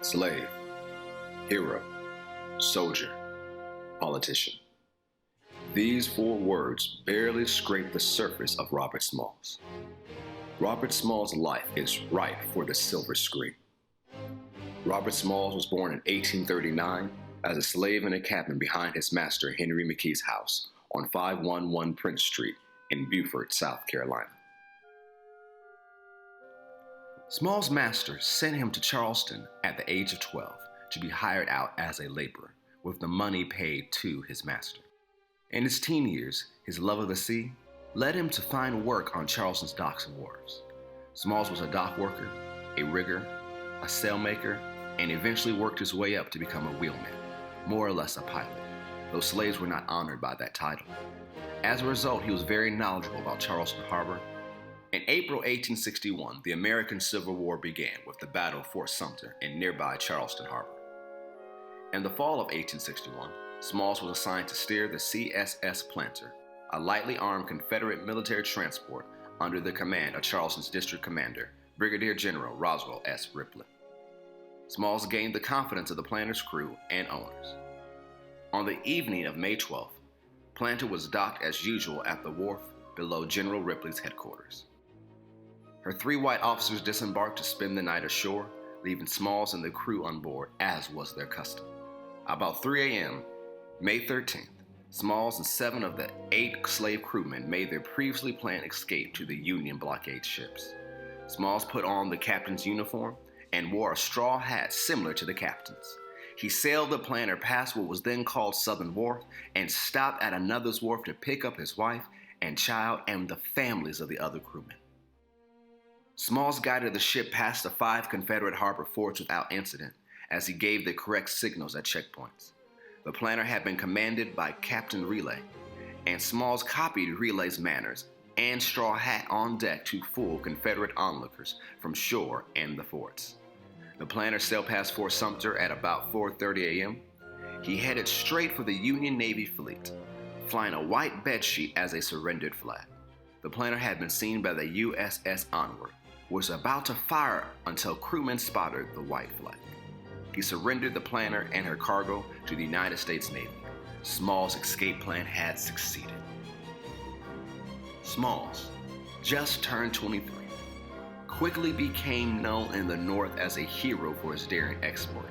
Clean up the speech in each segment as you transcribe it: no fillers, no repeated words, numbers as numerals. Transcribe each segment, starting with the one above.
slave, hero, soldier, politician. These four words barely scrape the surface of Robert Smalls. Robert Smalls' life is ripe for the silver screen. Robert Smalls was born in 1839 as a slave and a cabman behind his master Henry McKee's house on 511 Prince Street in Beaufort, South Carolina. Smalls' master sent him to Charleston at the age of 12 to be hired out as a laborer, with the money paid to his master. In his teen years, his love of the sea led him to find work on Charleston's docks and wharves. Smalls was a dock worker, a rigger, a sailmaker, and eventually worked his way up to become a wheelman, more or less a pilot, though slaves were not honored by that title. As a result, he was very knowledgeable about Charleston Harbor. In April 1861, the American Civil War began with the Battle of Fort Sumter in nearby Charleston Harbor. In the fall of 1861, Smalls was assigned to steer the CSS Planter, a lightly armed Confederate military transport under the command of Charleston's district commander, Brigadier General Roswell S. Ripley. Smalls gained the confidence of the Planter's crew and owners. On the evening of May 12th, Planter was docked as usual at the wharf below General Ripley's headquarters. Her 3 white officers disembarked to spend the night ashore, leaving Smalls and the crew on board, as was their custom. About 3 a.m., May 13th, Smalls and 7 of the 8 slave crewmen made their previously planned escape to the Union blockade ships. Smalls put on the captain's uniform and wore a straw hat similar to the captain's. He sailed the Planter past what was then called Southern Wharf and stopped at another's wharf to pick up his wife and child and the families of the other crewmen. Smalls guided the ship past the 5 Confederate harbor forts without incident as he gave the correct signals at checkpoints. The Planter had been commanded by Captain Relay, and Smalls copied Relay's manners and straw hat on deck to fool Confederate onlookers from shore and the forts. The Planter sailed past Fort Sumter at about 4:30 a.m. He headed straight for the Union Navy fleet, flying a white bedsheet as a surrendered flag. The Planter had been seen by the USS Onward, was about to fire until crewmen spotted the white flag. He surrendered the Planter and her cargo to the United States Navy. Smalls' escape plan had succeeded. Smalls, just turned 23, quickly became known in the North as a hero for his daring exploit.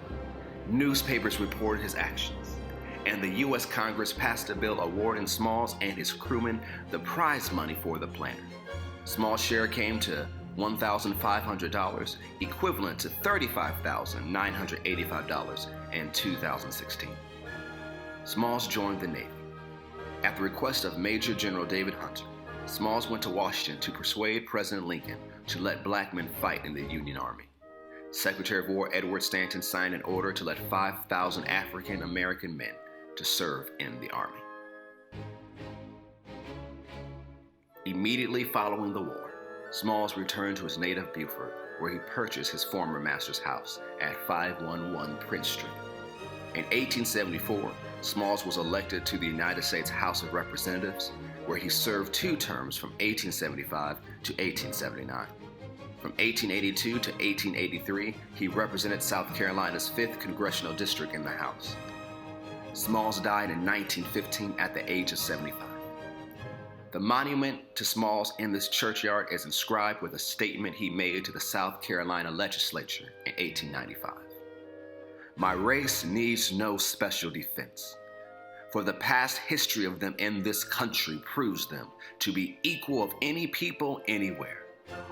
Newspapers reported his actions, and the U.S. Congress passed a bill awarding Smalls and his crewmen the prize money for the Planter. Smalls' share came to $1,500, equivalent to $35,985 in 2016. Smalls joined the Navy. At the request of Major General David Hunter, Smalls went to Washington to persuade President Lincoln to let black men fight in the Union Army. Secretary of War Edward Stanton signed an order to let 5,000 African American men to serve in the Army. Immediately following the war, Smalls returned to his native Beaufort, where he purchased his former master's house at 511 Prince Street. In 1874, Smalls was elected to the United States House of Representatives, where he served 2 terms from 1875 to 1879. From 1882 to 1883, he represented South Carolina's 5th Congressional District in the House. Smalls died in 1915 at the age of 75. The monument to Smalls in this churchyard is inscribed with a statement he made to the South Carolina legislature in 1895. My race needs no special defense, for the past history of them in this country proves them to be equal of any people anywhere.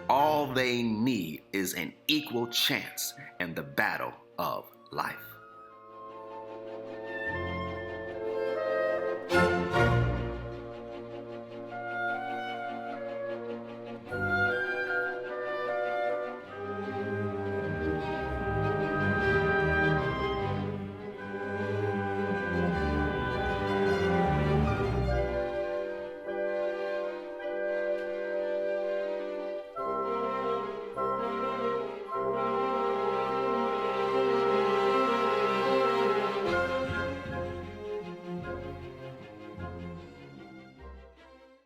All they need is an equal chance in the battle of life.